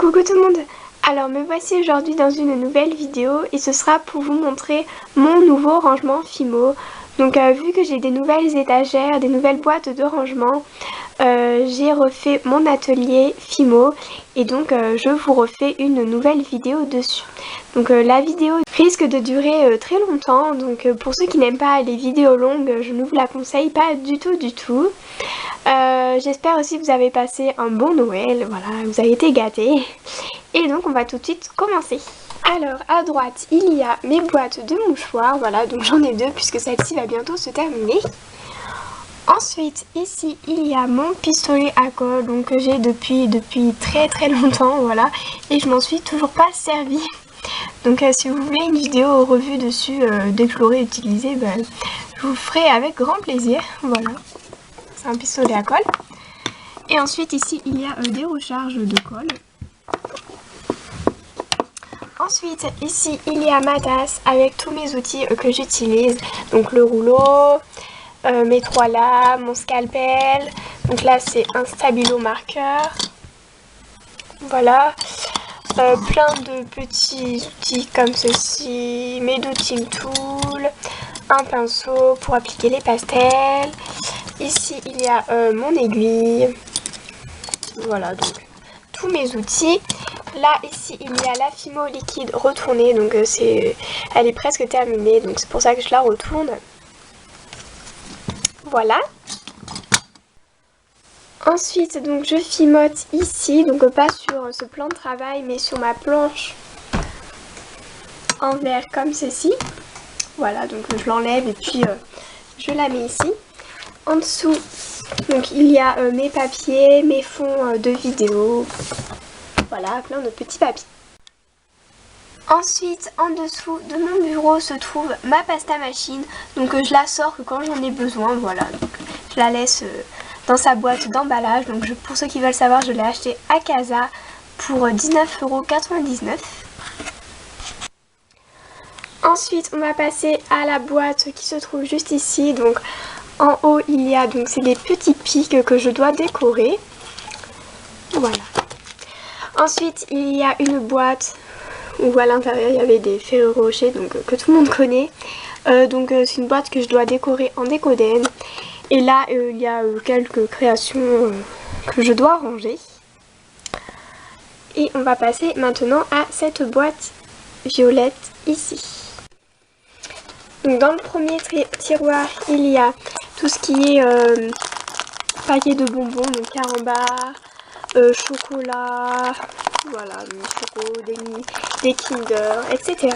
Coucou tout le monde. Alors me voici aujourd'hui dans une nouvelle vidéo et ce sera pour vous montrer mon nouveau rangement Fimo. Donc vu que j'ai des nouvelles étagères, des nouvelles boîtes de rangement, j'ai refait mon atelier Fimo et donc je vous refais une nouvelle vidéo dessus. Donc la vidéo risque de durer très longtemps, donc pour ceux qui n'aiment pas les vidéos longues, je ne vous la conseille pas du tout. J'espère aussi que vous avez passé un bon Noël, voilà, vous avez été gâtés. Et donc on va tout de suite commencer. Alors à droite il y a mes boîtes de mouchoirs, voilà, donc j'en ai deux puisque celle-ci va bientôt se terminer. Ensuite ici il y a mon pistolet à colle, donc que j'ai depuis très longtemps, voilà, et je m'en suis toujours pas servi. Donc si vous voulez une vidéo revue dessus dès que je l'aurai utilisé, je vous ferai avec grand plaisir, voilà. C'est un pistolet à colle. Et ensuite ici il y a des recharges de colle. Ensuite ici il y a ma tasse avec tous mes outils que j'utilise. Donc le rouleau, mes 3 lames, mon scalpel. Donc là c'est un stabilo marqueur. Voilà. Plein de petits outils comme ceci. Mes dotting tools. Un pinceau pour appliquer les pastels. Ici il y a mon aiguille. Voilà, donc tous mes outils. Là ici il y a la Fimo liquide retournée, donc elle est presque terminée, donc c'est pour ça que je la retourne. Voilà. Ensuite donc je fimote ici, donc pas sur ce plan de travail mais sur ma planche en verre comme ceci. Voilà, donc je l'enlève et puis je la mets ici. En dessous donc il y a mes papiers, mes fonds de vidéo. Voilà, plein de petits papiers. Ensuite, en dessous de mon bureau se trouve ma pasta machine. Donc je la sors que quand j'en ai besoin, voilà. Donc, je la laisse dans sa boîte d'emballage. Donc pour ceux qui veulent savoir, je l'ai acheté à Casa pour 19,99 €. Ensuite, on va passer à la boîte qui se trouve juste ici. Donc en haut, il y a donc c'est des petits pics que je dois décorer. Voilà. Ensuite il y a une boîte où à l'intérieur il y avait des Ferrero Rocher, donc que tout le monde connaît. C'est une boîte que je dois décorer en décoden. Et là il y a quelques créations que je dois ranger. Et on va passer maintenant à cette boîte violette ici. Donc dans le premier tiroir il y a tout ce qui est paquets de bonbons, donc carambar, chocolat, voilà, des chocos, des Kinder, etc.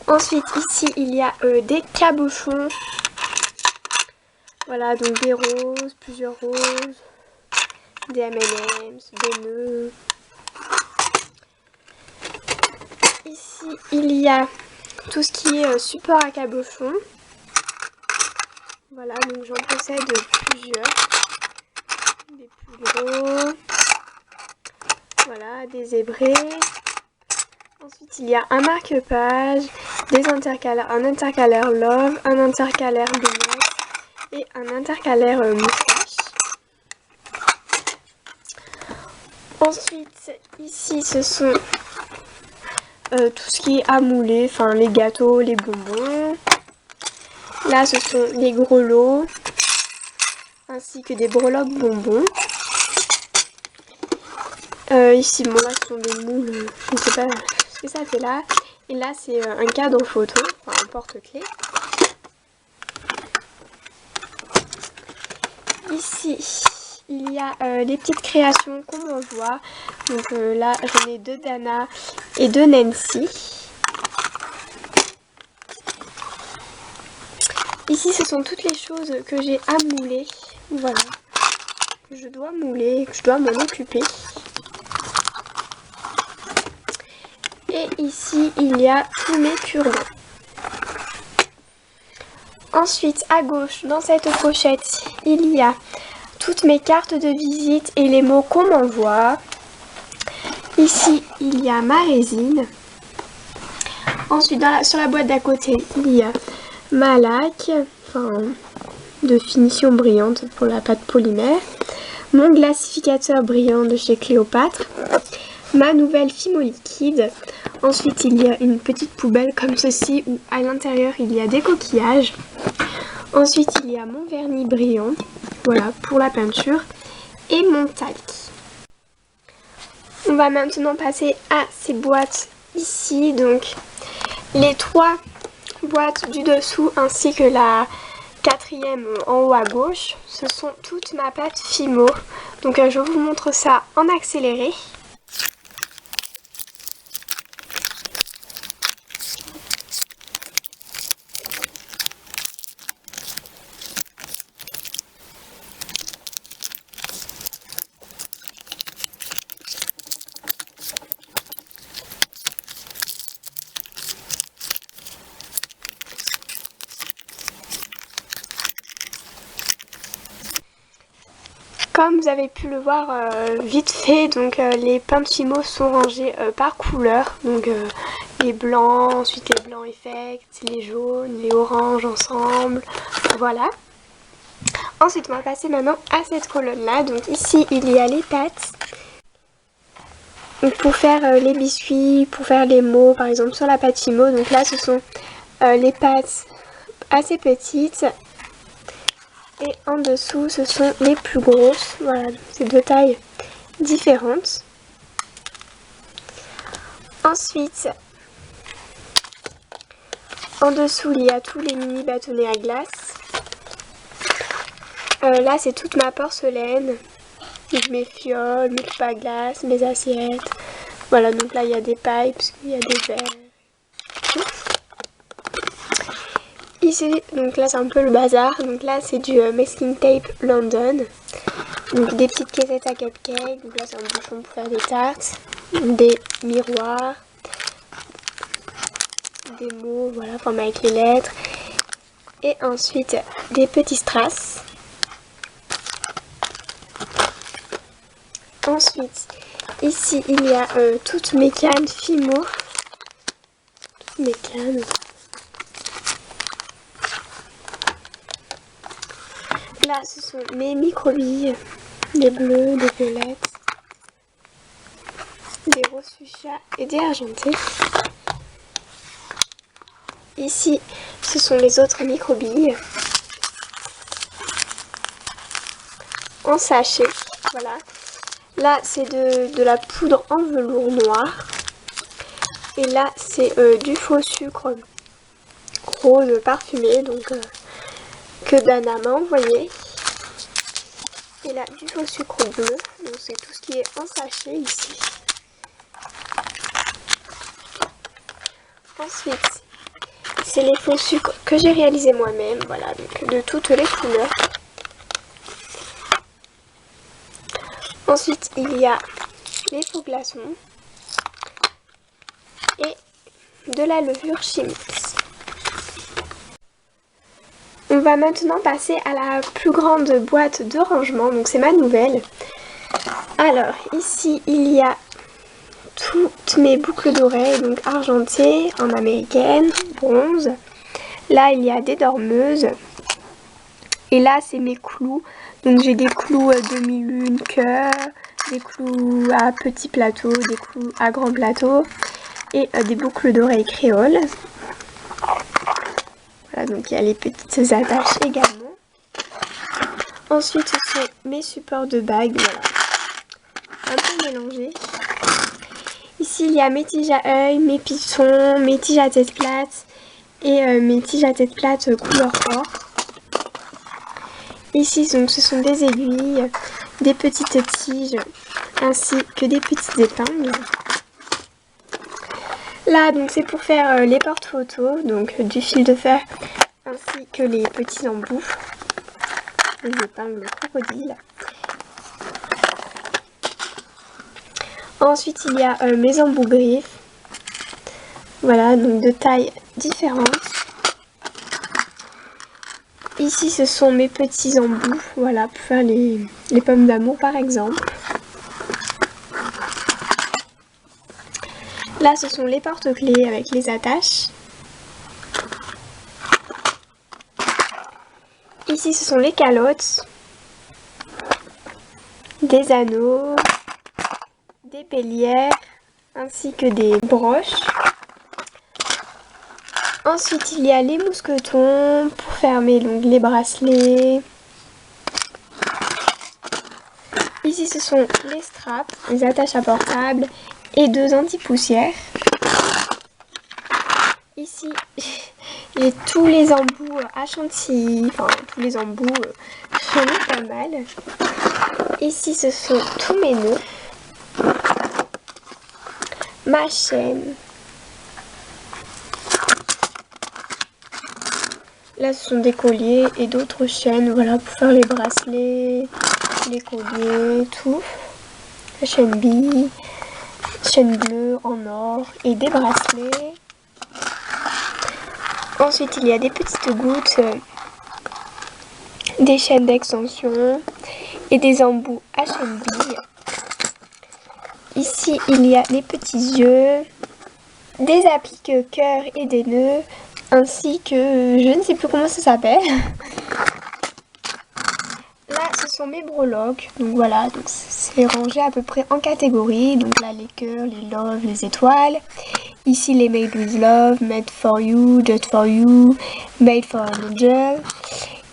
Ensuite ici il y a des cabochons, voilà, donc des roses, plusieurs roses, des M&M's, des nœuds. Ici il y a tout ce qui est support à cabochon, voilà, donc j'en possède plusieurs. Des plus gros, voilà, des zébrés. Ensuite il y a un marque-page, des intercalaires, un intercalaire love, un intercalaire lunette et un intercalaire moustache. Ensuite ici ce sont tout ce qui est à mouler, enfin les gâteaux, les bonbons. Là ce sont les gros lots ainsi que des breloques bonbons. Ici, bon là ce sont des moules, je ne sais pas ce que ça fait là. Et là c'est un cadre photo, enfin un porte-clés. Ici il y a les petites créations qu'on m'envoie. Donc là j'en ai 2 d'Anna et 2 Nancy. Ici ce sont toutes les choses que j'ai à mouler, voilà, que je dois mouler, que je dois m'en occuper. Et ici il y a tous mes cure-dents. Ensuite à gauche dans cette pochette il y a toutes mes cartes de visite et les mots qu'on m'envoie. Ici il y a ma résine. Ensuite sur la boîte d'à côté il y a ma laque, enfin de finition brillante pour la pâte polymère. mon glacificateur brillant de chez Cléopâtre, ma nouvelle Fimo liquide. Ensuite il y a une petite poubelle comme ceci où à l'intérieur il y a des coquillages. Ensuite il y a mon vernis brillant, voilà pour la peinture, et mon talc. On va maintenant passer à ces boîtes ici, donc les 3 boîtes du dessous ainsi que la 4e en haut à gauche, ce sont toute ma pâte Fimo. Donc je vous montre ça en accéléré. Comme vous avez pu le voir vite fait, donc les peintes Fimo sont rangées par couleur, donc les blancs, ensuite les blancs effect, les jaunes, les oranges ensemble, voilà. Ensuite on va passer maintenant à cette colonne là, donc ici il y a les pâtes, donc pour faire les biscuits, pour faire les mots par exemple sur la pâte Fimo, donc là ce sont les pâtes assez petites. Et en dessous, ce sont les plus grosses. Voilà, c'est 2 tailles différentes. Ensuite, en dessous, il y a tous les mini bâtonnets à glace. Là, c'est toute ma porcelaine. Donc mes fioles, mes coupes à glace, mes assiettes. Voilà, donc là, il y a des pailles, parce qu'il y a des verres. Ici, donc là c'est un peu le bazar, donc là c'est du masking tape London, donc des petites caissettes à cupcakes, donc là c'est un bouchon pour faire des tartes, des miroirs, des mots, voilà, formés avec les lettres, et ensuite des petits strass. Ensuite, ici il y a toutes mes cannes Fimo, toutes mes cannes. Là, ce sont mes micro-billes, des bleus, des violettes, des roses fuchsia et des argentés. Ici, ce sont les autres micro-billes en sachet. Voilà. Là, c'est de la poudre en velours noir. Et là, c'est du faux sucre rose parfumé, donc que d'Anama, vous voyez. Et là, du faux sucre bleu, donc c'est tout ce qui est en sachet ici. Ensuite, c'est les faux sucres que j'ai réalisés moi-même, voilà, donc de toutes les couleurs. Ensuite, il y a les faux glaçons et de la levure chimique. On va maintenant passer à la plus grande boîte de rangement, donc c'est ma nouvelle. Alors ici il y a toutes mes boucles d'oreilles, donc argentées, en américaine, bronze. Là il y a des dormeuses. Et là c'est mes clous, donc j'ai des clous demi-lune, cœur, des clous à petit plateau, des clous à grand plateau et des boucles d'oreilles créoles. Voilà, donc il y a les petites attaches également. Ensuite, ce sont mes supports de bagues, voilà, un peu mélangés. Ici, il y a mes tiges à œil, mes pitons, mes tiges à tête plate et mes tiges à tête plate couleur or. Ici, donc, ce sont des aiguilles, des petites tiges ainsi que des petites épingles. Là, donc c'est pour faire les porte-photos, donc du fil de fer ainsi que les petits embouts, les épingles crocodile. Ensuite, il y a mes embouts griffes, voilà, donc de tailles différentes. Ici, ce sont mes petits embouts, voilà, pour faire les pommes d'amour par exemple. Là, ce sont les porte-clés avec les attaches. Ici, ce sont les calottes. des anneaux, des pélières, ainsi que des broches. Ensuite, il y a les mousquetons pour fermer donc, les bracelets. Ici, ce sont les straps, les attaches à portable et 2 anti-poussières. Ici, j'ai tous les embouts à chantilly, enfin tous les embouts, j'en ai pas mal. Ici, ce sont tous mes nœuds, ma chaîne. Là, ce sont des colliers et d'autres chaînes, voilà, pour faire les bracelets, les colliers, tout. La chaîne bille, chaîne bleue en or et des bracelets. Ensuite, il y a des petites gouttes, des chaînes d'extension et des embouts à chaîne bille. Ici, il y a les petits yeux, des applique-cœurs et des nœuds, ainsi que je ne sais plus comment ça s'appelle. Là, ce sont mes breloques. Donc voilà, donc c'est rangé à peu près en catégories. Donc là, les cœurs, les loves, les étoiles. Ici, les made with love, made for you, just for you, made for an angel.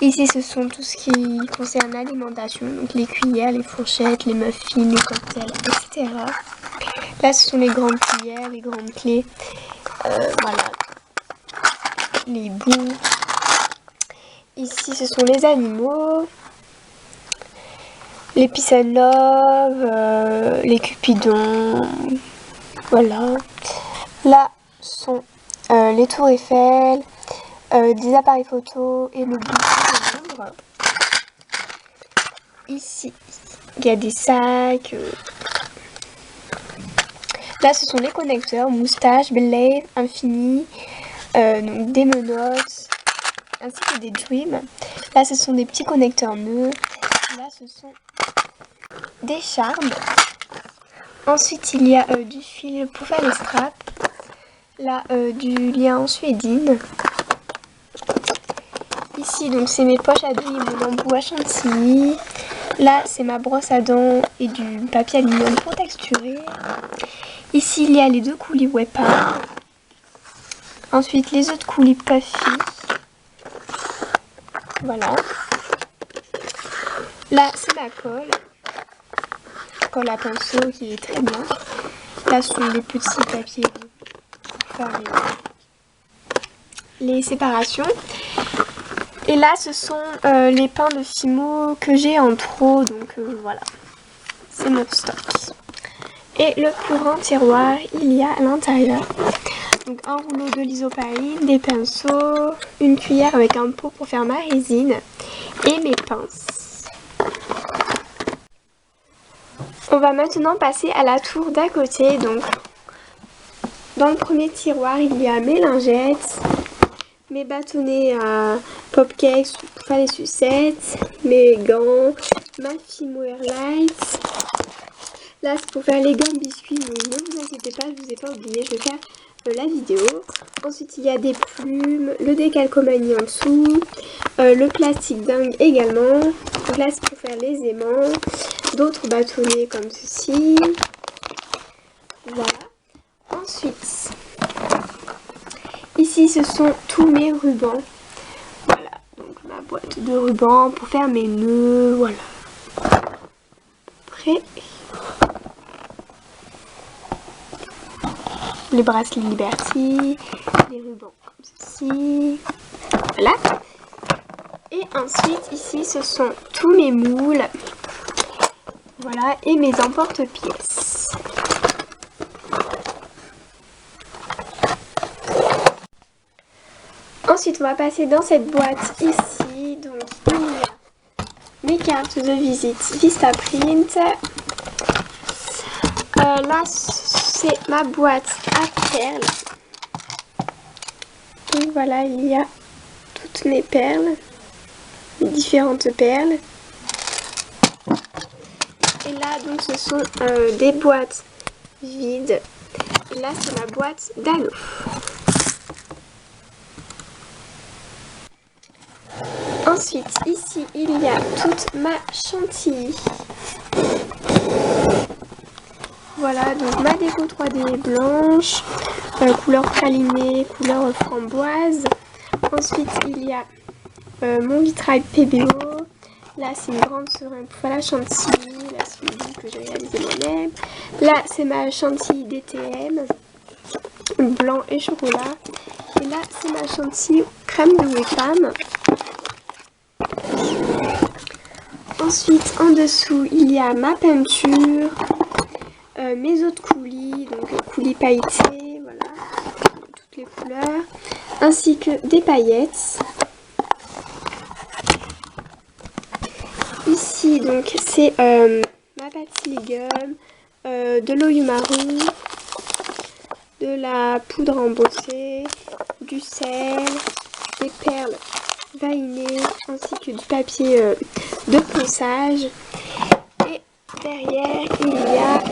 Ici, ce sont tout ce qui concerne l'alimentation. Donc les cuillères, les fourchettes, les muffins, les cocktails, etc. Là, ce sont les grandes cuillères, les grandes clés. Voilà. Les bouts. Ici, ce sont les animaux. Les peace and love, les cupidons. Voilà. Là, sont les tours Eiffel, des appareils photo et le bouton de Londres. Ici, il y a des sacs. Là, ce sont les connecteurs, moustache, blade, infini, donc des menottes, ainsi que des dreams. Là, ce sont des petits connecteurs nœuds. Là, ce sont des charmes. Ensuite, il y a du fil pour faire les straps. Là, du lien en suédine. Ici, donc, c'est mes poches à douille et mon embout à chantilly. Là, c'est ma brosse à dents et du papier aluminium pour texturer. Ici, il y a les 2 coulis Wepa. Ensuite, les autres coulis Puffy. Voilà. Là, c'est ma colle. Colle à pinceau qui est très bien. Là, ce sont les petits papiers pour faire les séparations. Et là, ce sont les pains de Fimo que j'ai en trop. Donc voilà, c'est mon stock. Et le plus grand tiroir, il y a à l'intérieur. Donc un rouleau de l'isoparine, des pinceaux, une cuillère avec un pot pour faire ma résine et mes pinces. On va maintenant passer à la tour d'à côté. Donc dans le premier tiroir, il y a mes lingettes, mes bâtonnets à popcakes pour faire les sucettes, mes gants, ma Fimo Airlight. Là, c'est pour faire les gants biscuits, mais ne vous inquiétez pas, je vous ai pas oublié, je vais faire la vidéo. Ensuite, il y a des plumes, le décalcomanie en dessous, le plastique dingue également. Donc là, c'est pour faire les aimants, d'autres bâtonnets comme ceci. Voilà. Ensuite, ici, ce sont tous mes rubans. Voilà, donc ma boîte de rubans pour faire mes nœuds, voilà. Après, les bracelets Liberty, les rubans comme ceci, voilà. Et ensuite ici ce sont tous mes moules, voilà, et mes emporte-pièces. Ensuite on va passer dans cette boîte ici, donc il y a mes cartes de visite Vistaprint. Là c'est ma boîte à perles. Donc voilà, il y a toutes mes perles, les différentes perles. Et là donc ce sont des boîtes vides. Et là c'est ma boîte d'anneaux. Ensuite ici il y a toute ma chantilly. Voilà, donc ma déco 3D blanche, couleur pralinée, couleur framboise. Ensuite il y a mon vitrail PBO. Là c'est une grande seringue pour la chantilly. Là c'est une boule que j'ai réalisée moi-même. Là c'est ma chantilly DTM, blanc et chocolat. Et là c'est ma chantilly crème de Wepam. Ensuite en dessous il y a ma peinture, mes autres coulis, donc coulis pailletés, voilà, toutes les couleurs, ainsi que des paillettes. Ici donc c'est ma pâte siligum, de l'eau Yumaru, de la poudre embossée, du sel, des perles veinées, ainsi que du papier de ponçage. Et derrière il y a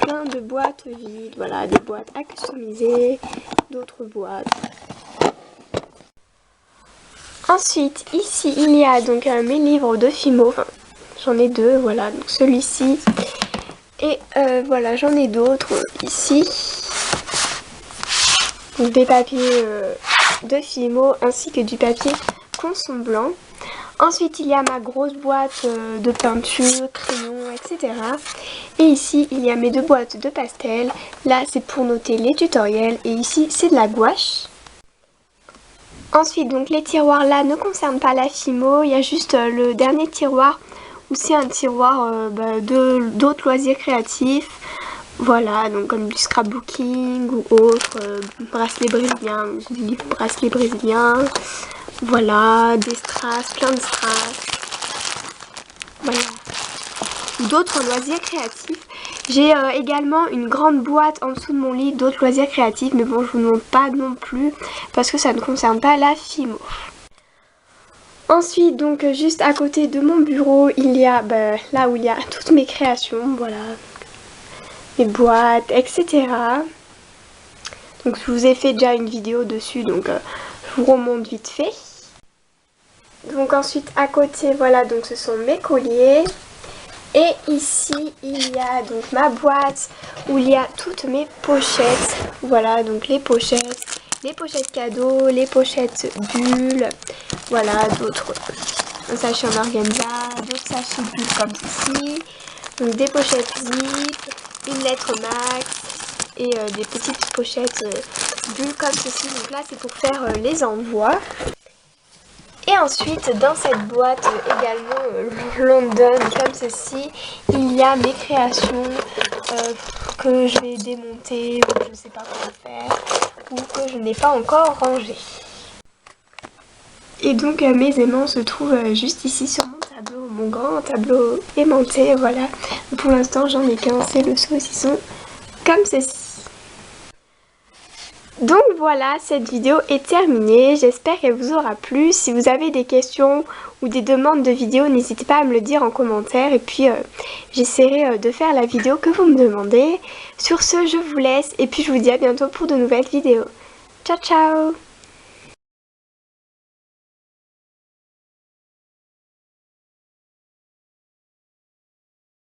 plein de boîtes vides, voilà, des boîtes à customiser, d'autres boîtes. Ensuite, ici, il y a donc mes livres de Fimo, enfin, j'en ai deux, voilà, donc celui-ci, et voilà, j'en ai d'autres ici, donc des papiers de Fimo, ainsi que du papier Conson blanc. Ensuite, il y a ma grosse boîte de peinture, crayons, etc. Et ici, il y a mes deux boîtes de pastel. Là, c'est pour noter les tutoriels. Et ici, c'est de la gouache. Ensuite, donc les tiroirs là ne concernent pas la Fimo. Il y a juste le dernier tiroir où c'est un tiroir d'autres loisirs créatifs. Voilà, donc comme du scrapbooking ou autre, bracelet brésilien, bracelet brésilien. Voilà, des strass, plein de strass. Voilà. D'autres loisirs créatifs. J'ai également une grande boîte en dessous de mon lit d'autres loisirs créatifs. Mais bon, je vous montre pas non plus parce que ça ne concerne pas la Fimo. Ensuite, donc juste à côté de mon bureau, il y a là où il y a toutes mes créations. Voilà. Mes boîtes, etc. Donc je vous ai fait déjà une vidéo dessus. Donc je vous remonte vite fait. Donc ensuite à côté, voilà, donc ce sont mes colliers. Et ici il y a donc ma boîte où il y a toutes mes pochettes. Voilà, donc les pochettes cadeaux, les pochettes bulles. Voilà, d'autres sachets en organza, d'autres sachets bulles comme ceci. Donc des pochettes zip, une lettre max et des petites pochettes bulles comme ceci. Donc là c'est pour faire les envois. Et ensuite dans cette boîte également London comme ceci, il y a mes créations que je vais démonter ou je ne sais pas quoi faire ou que je n'ai pas encore rangé. Et donc mes aimants se trouvent juste ici sur mon tableau, mon grand tableau aimanté, voilà. Pour l'instant j'en ai qu'un, c'est le saucisson comme ceci. Donc voilà, cette vidéo est terminée, j'espère qu'elle vous aura plu. Si vous avez des questions ou des demandes de vidéos, n'hésitez pas à me le dire en commentaire et puis j'essaierai de faire la vidéo que vous me demandez. Sur ce, je vous laisse et puis je vous dis à bientôt pour de nouvelles vidéos. Ciao ciao!